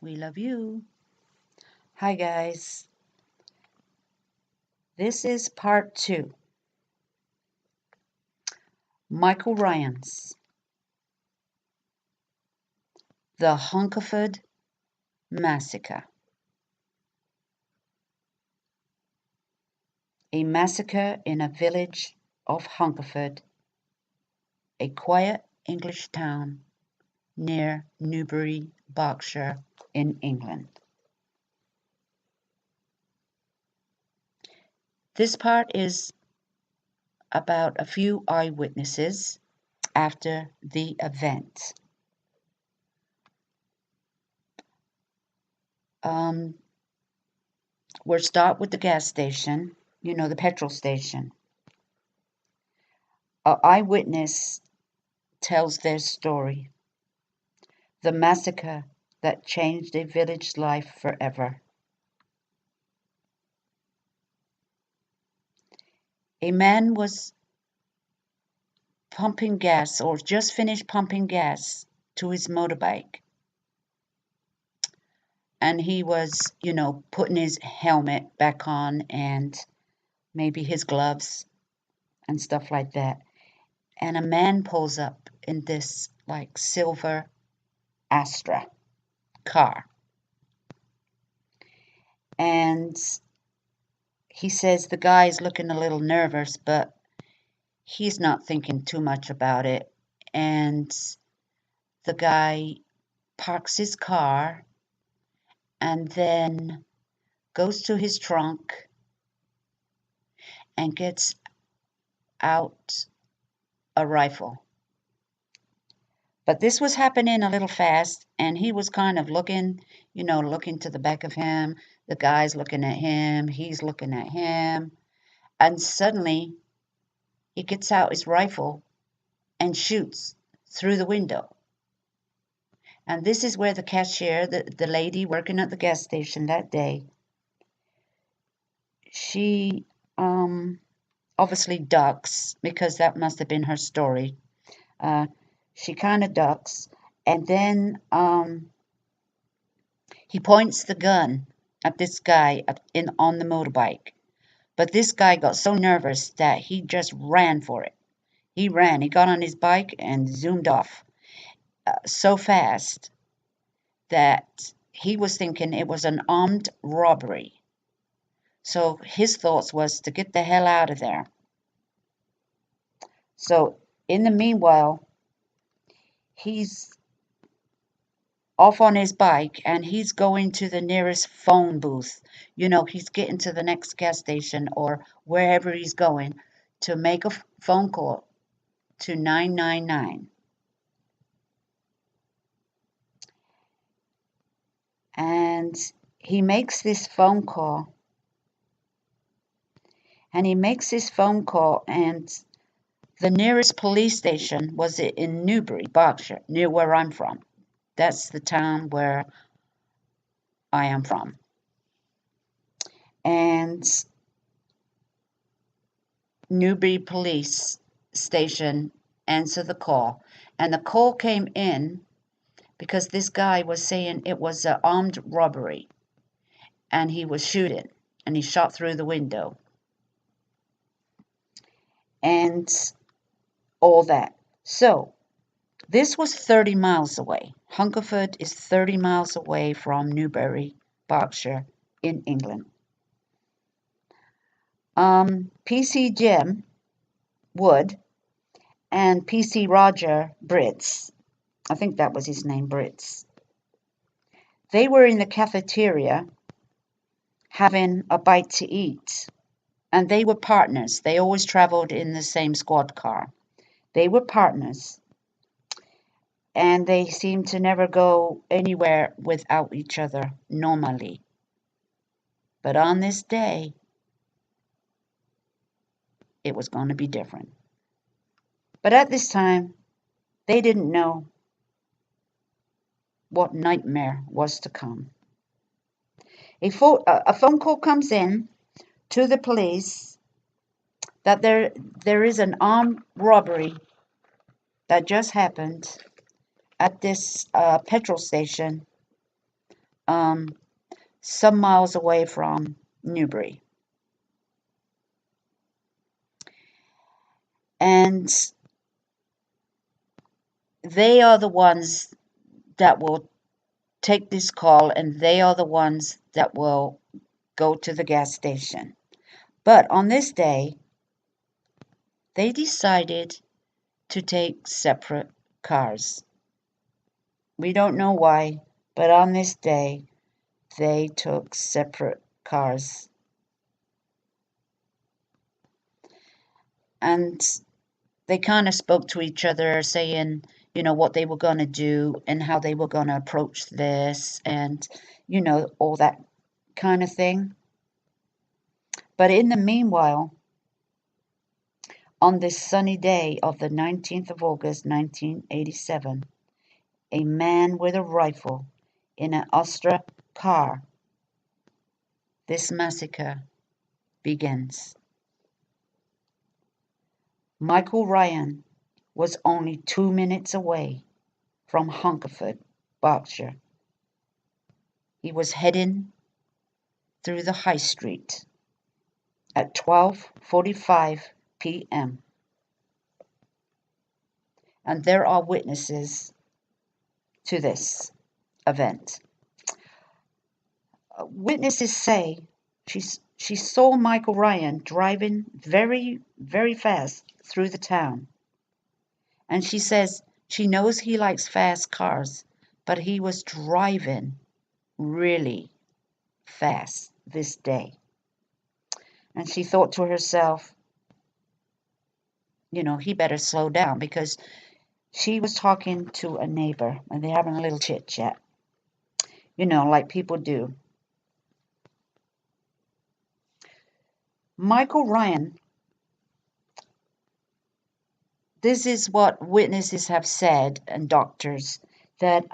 We love you. Hi, guys. This is part 2. Michael Ryan's The Hungerford Massacre. A massacre in a village of Hungerford, a quiet English town near Newbury, Berkshire, in England. This part is about a few eyewitnesses after the event. We'll start with the gas station, the petrol station. An eyewitness tells their story, the massacre that changed a village life forever. A man was pumping gas, or just finished pumping gas, to his motorbike. And he was, putting his helmet back on and maybe his gloves and stuff like that. And a man pulls up in this silver Astra car. And he says the guy's looking a little nervous, but he's not thinking too much about it. And the guy parks his car and then goes to his trunk and gets out a rifle. But this was happening a little fast, and he was kind of looking to the back of him. The guy's looking at him, he's looking at him, and suddenly he gets out his rifle and shoots through the window. And this is where the cashier, the lady working at the gas station that day, she obviously ducks, because that must have been her story. She kind of ducks, and then he points the gun at this guy on the motorbike. But this guy got so nervous that he just ran for it. He ran. He got on his bike and zoomed off so fast that he was thinking it was an armed robbery. So his thoughts was to get the hell out of there. So in the meanwhile, he's off on his bike and he's going to the nearest phone booth. He's getting to the next gas station or wherever he's going to make a phone call to 999. And he makes this phone call. And the nearest police station was in Newbury, Berkshire, near where I'm from. That's the town where I am from. And Newbury police station answered the call. And the call came in because this guy was saying it was an armed robbery. And he was shooting. And he shot through the window. And all that. So this was 30 miles away. Hungerford is 30 miles away from Newbury, Berkshire, in England. PC Jim Wood and PC Roger Brits, I think that was his name, Brits, they were in the cafeteria having a bite to eat. And they were partners. They always traveled in the same squad car. They were partners. And they seemed to never go anywhere without each other normally. But on this day, it was going to be different. But at this time, they didn't know what nightmare was to come. A phone call comes in to the police that there is an armed robbery that just happened at this petrol station some miles away from Newbury. And they are the ones that will take this call, and they are the ones that will go to the gas station. But on this day, they decided to take separate cars. We don't know why, but on this day, they took separate cars. And they kind of spoke to each other, saying, what they were going to do and how they were going to approach this and, all that kind of thing. But in the meanwhile, on this sunny day of the 19th of August, 1987, a man with a rifle in an Astra car, this massacre begins. Michael Ryan was only 2 minutes away from Hungerford, Berkshire. He was heading through the high street at 12:45 p.m. And there are witnesses to this event. Witnesses say she saw Michael Ryan driving very, very fast through the town. And she says she knows he likes fast cars, but he was driving really fast this day. And she thought to herself, he better slow down, because she was talking to a neighbor and they're having a little chit chat, like people do. Michael Ryan, this is what witnesses have said, and doctors, that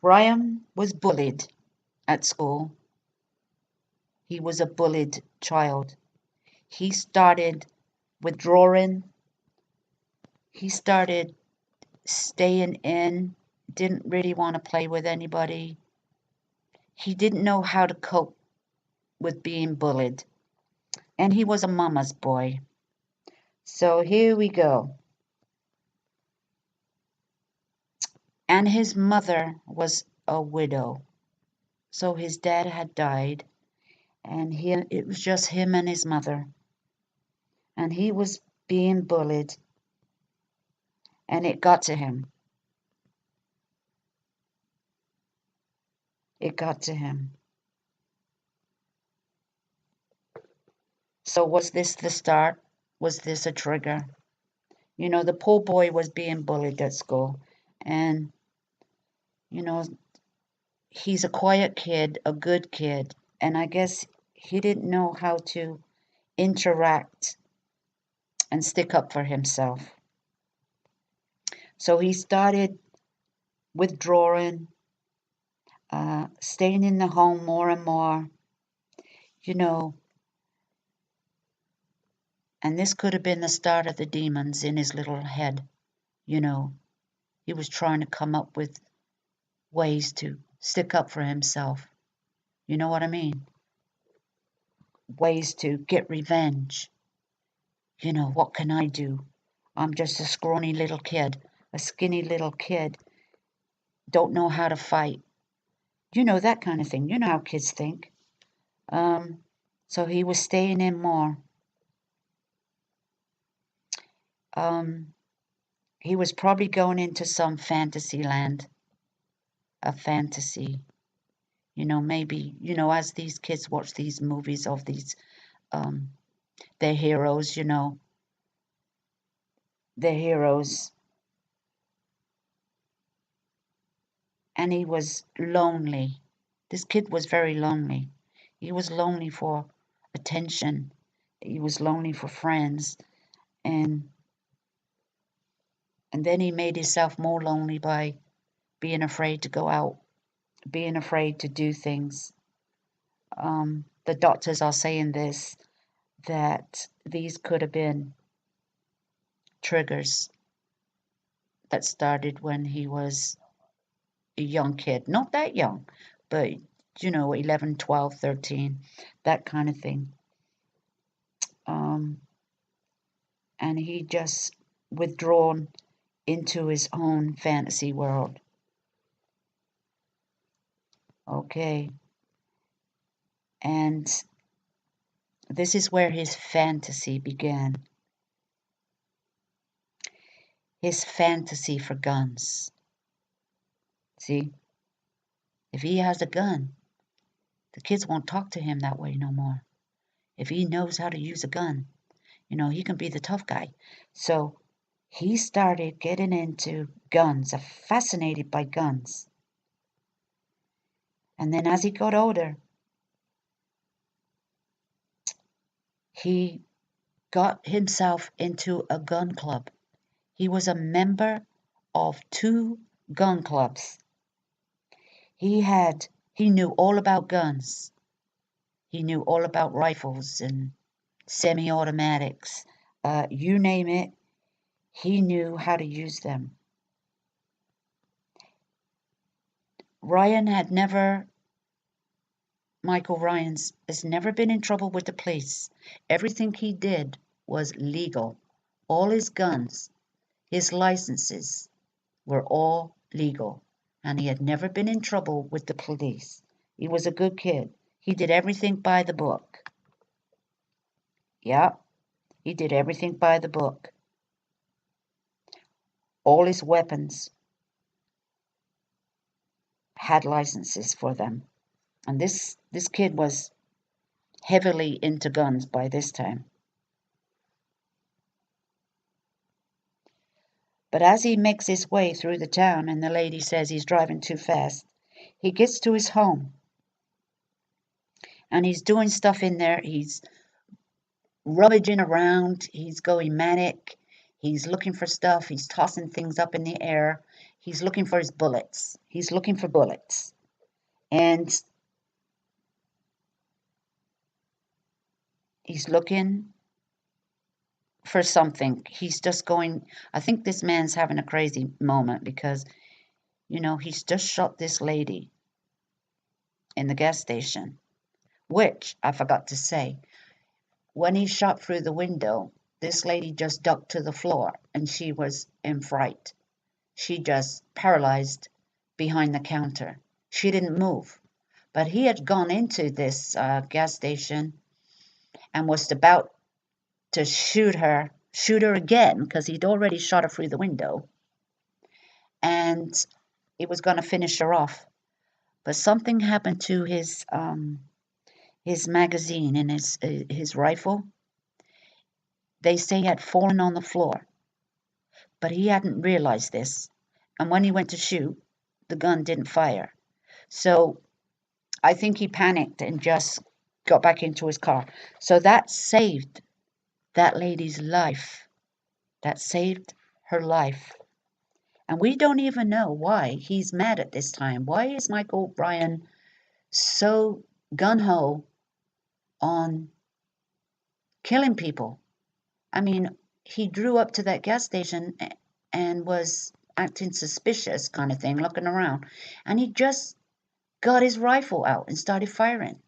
Ryan was bullied at school. He was a bullied child. He started withdrawing. He started staying in, didn't really want to play with anybody. He didn't know how to cope with being bullied. And he was a mama's boy. So here we go. And his mother was a widow. So his dad had died, and it was just him and his mother. And he was being bullied, and it got to him. It got to him. So was this the start? Was this a trigger? The poor boy was being bullied at school, and, he's a quiet kid, a good kid, and I guess he didn't know how to interact and stick up for himself. So he started withdrawing, staying in the home more and more, and this could have been the start of the demons in his little head. He was trying to come up with ways to stick up for himself. You know what I mean? Ways to get revenge. What can I do? I'm just a scrawny little kid, a skinny little kid, don't know how to fight. That kind of thing. You know how kids think. So he was staying in more. He was probably going into some fantasy land, a fantasy. Maybe, as these kids watch these movies of these, their heroes, their heroes. And he was lonely. This kid was very lonely. He was lonely for attention. He was lonely for friends. And then he made himself more lonely by being afraid to go out, being afraid to do things. The doctors are saying this, that these could have been triggers that started when he was a young kid, not that young, but 11, 12, 13, that kind of thing. And he just withdrawn into his own fantasy world. Okay. And this is where his fantasy began. His fantasy for guns. See? If he has a gun, the kids won't talk to him that way no more. If he knows how to use a gun, he can be the tough guy. So he started getting into guns, fascinated by guns. And then as he got older, he got himself into a gun club. He was a member of 2 gun clubs. He knew all about guns. He knew all about rifles and semi-automatics. You name it, he knew how to use them. Michael Ryan has never been in trouble with the police. Everything he did was legal. All his guns, his licenses were all legal. And he had never been in trouble with the police. He was a good kid. He did everything by the book. Yeah, he did everything by the book. All his weapons had licenses for them. And this kid was heavily into guns by this time. But as he makes his way through the town and the lady says he's driving too fast, he gets to his home. And he's doing stuff in there. He's rummaging around. He's going manic. He's looking for stuff. He's tossing things up in the air. He's looking for his bullets. He's looking for bullets. And he's looking for something. He's just going, I think this man's having a crazy moment because, he's just shot this lady in the gas station, which I forgot to say. When he shot through the window, this lady just ducked to the floor and she was in fright. She just paralyzed behind the counter. She didn't move. But he had gone into this gas station and was about to shoot her again because he'd already shot her through the window. And he was going to finish her off. But something happened to his magazine in his rifle. They say it had fallen on the floor. But he hadn't realized this. And when he went to shoot, the gun didn't fire. So I think he panicked and just got back into his car. So that saved that lady's life. That saved her life. And we don't even know why he's mad at this time. Why is Michael Ryan so gung-ho on killing people? I mean, he drew up to that gas station and was acting suspicious kind of thing, looking around. And he just got his rifle out and started firing.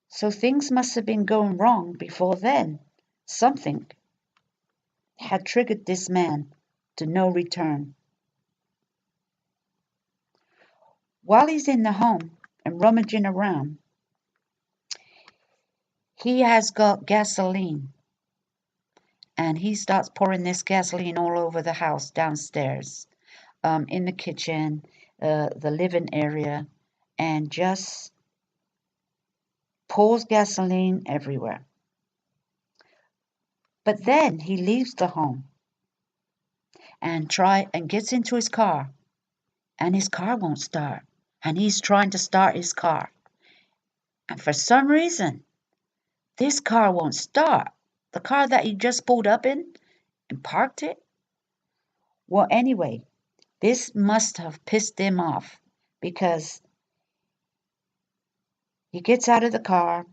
So things must have been going wrong before then. Something had triggered this man to no return. While he's in the home and rummaging around, he has got gasoline. And he starts pouring this gasoline all over the house downstairs, in the kitchen, the living area, and just pours gasoline everywhere. But then he leaves the home and gets into his car, and his car won't start. And he's trying to start his car. And for some reason, this car won't start. The car that he just pulled up in and parked it. Well, anyway, this must have pissed him off because he gets out of the car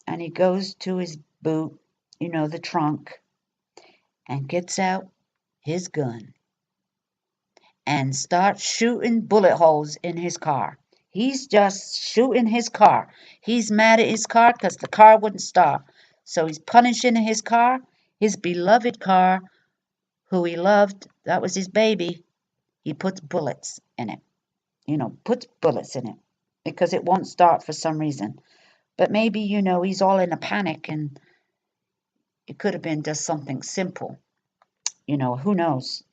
and he goes to his boot, the trunk, and gets out his gun. and start shooting bullet holes in his car. He's just shooting his car. He's mad at his car because the car wouldn't start. So he's punishing his car, his beloved car, who he loved. That was his baby. He puts bullets in it. Puts bullets in it because it won't start for some reason. But maybe, he's all in a panic and it could have been just something simple. Who knows?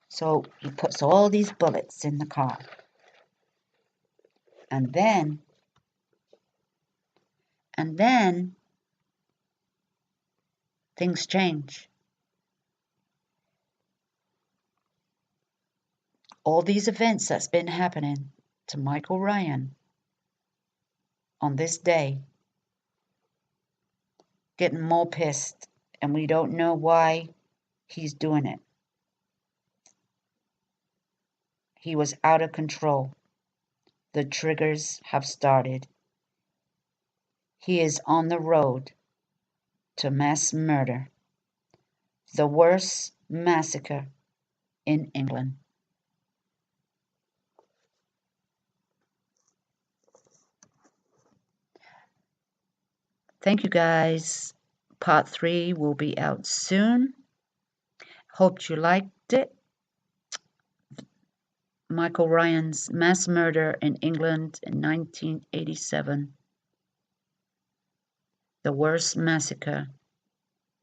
So he puts all these bullets in the car. And then things change. All these events that's been happening to Michael Ryan on this day, getting more pissed, and we don't know why he's doing it. He was out of control. The triggers have started. He is on the road to mass murder, the worst massacre in England. Thank you guys. Part 3 will be out soon. Hope you liked it. Michael Ryan's mass murder in England in 1987. The worst massacre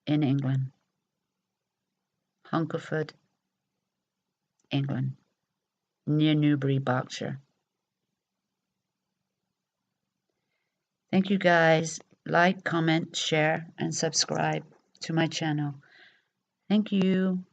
in England. Hungerford, England, near Newbury, Berkshire. Thank you guys. Like, comment, share, and subscribe to my channel. Thank you.